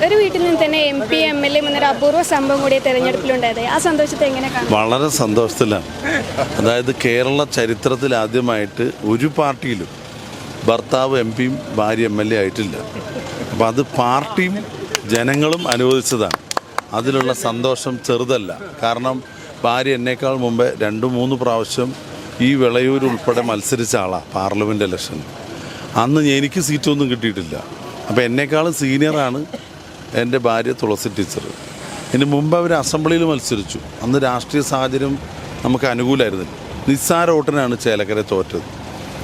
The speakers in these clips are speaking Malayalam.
ഒരു വീട്ടിൽ നിന്ന് തന്നെ MP MLA എന്നൊരു അപൂർവ സംഭവം കൂടി തെരഞ്ഞെടുപ്പിലുണ്ടായത്. ആ സന്തോഷത്തെ എങ്ങനെ കാണും? വളരെ സന്തോഷത്തിലാണ്. അതായത് കേരള ചരിത്രത്തിൽ ആദ്യമായിട്ട് ഒരു പാർട്ടിയിലും ഭർത്താവ് MPയും ഭാര്യ MLA ആയിട്ടില്ല. അപ്പം അത് പാർട്ടിയും ജനങ്ങളും അനുവദിച്ചതാണ്. അതിലുള്ള സന്തോഷം ചെറുതല്ല. കാരണം ഭാര്യ എന്നേക്കാൾ മുമ്പേ 2-3 പ്രാവശ്യം ഈ വിളയൂർ ഉൾപ്പെടെ മത്സരിച്ച ആളാണ് പാർലമെൻറ്റ് ഇലക്ഷനിൽ. അന്ന് എനിക്ക് സീറ്റൊന്നും കിട്ടിയിട്ടില്ല. അപ്പോൾ എന്നേക്കാളും സീനിയറാണ് എൻ്റെ ഭാര്യ തുളസി ടീച്ചർ. ഇതിന് മുമ്പ് അവർ അസംബ്ലിയിൽ മത്സരിച്ചു. അന്ന് രാഷ്ട്രീയ സാഹചര്യം നമുക്ക് അനുകൂലമായിരുന്നില്ല. നിസ്സാര വോട്ടിനാണ് ചേലക്കര തോറ്റത്.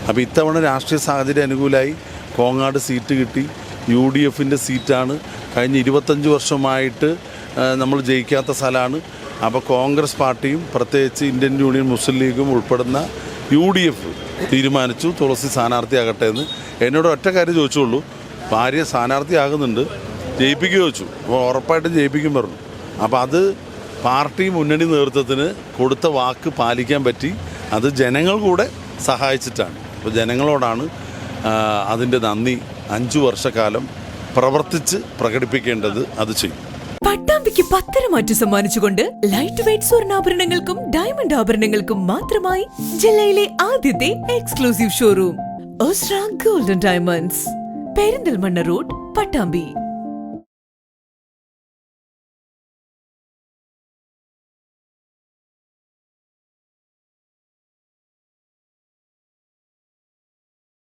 അപ്പോൾ ഇത്തവണ രാഷ്ട്രീയ സാഹചര്യം അനുകൂലമായി കോങ്ങാട് സീറ്റ് കിട്ടി. UDFൻ്റെ സീറ്റാണ്. കഴിഞ്ഞ 25 വർഷമായിട്ട് നമ്മൾ ജയിക്കാത്ത സ്ഥലമാണ്. അപ്പോൾ കോൺഗ്രസ് പാർട്ടിയും പ്രത്യേകിച്ച് ഇന്ത്യൻ യൂണിയൻ മുസ്ലിം ലീഗും ഉൾപ്പെടുന്ന UDF തീരുമാനിച്ചു തുളസി സ്ഥാനാർത്ഥിയാകട്ടെ എന്ന്. എന്നോട് ഒറ്റ കാര്യം ചോദിച്ചുള്ളൂ, ഭാര്യ സ്ഥാനാർത്ഥിയാകുന്നുണ്ട്, ജയിപ്പിക്കുക ചോദിച്ചു. അപ്പോൾ ഉറപ്പായിട്ടും ജയിപ്പിക്കും പറഞ്ഞു. അപ്പോൾ അത് പാർട്ടി മുന്നണി നേതൃത്വത്തിന് കൊടുത്ത വാക്ക് പാലിക്കാൻ പറ്റി. അത് ജനങ്ങൾ കൂടെ സഹായിച്ചിട്ടാണ്. അപ്പോൾ ജനങ്ങളോടാണ് അതിൻ്റെ നന്ദി 5 വർഷക്കാലം പ്രവർത്തിച്ച് പ്രകടിപ്പിക്കേണ്ടത്. അത് ചെയ്യും. പട്ടാമ്പിക്ക് 10 മാറ്റ് സമ്മാനിച്ചുകൊണ്ട് ലൈറ്റ് വെയ്റ്റ് സ്വർണ്ണാഭരണങ്ങൾക്കും ഡയമണ്ട് ആഭരണങ്ങൾക്കും മാത്രമായി ജില്ലയിലെ ആദ്യത്തെ exclusive showroom Ostra golden diamonds, Perinthalmanna road, Pattambi.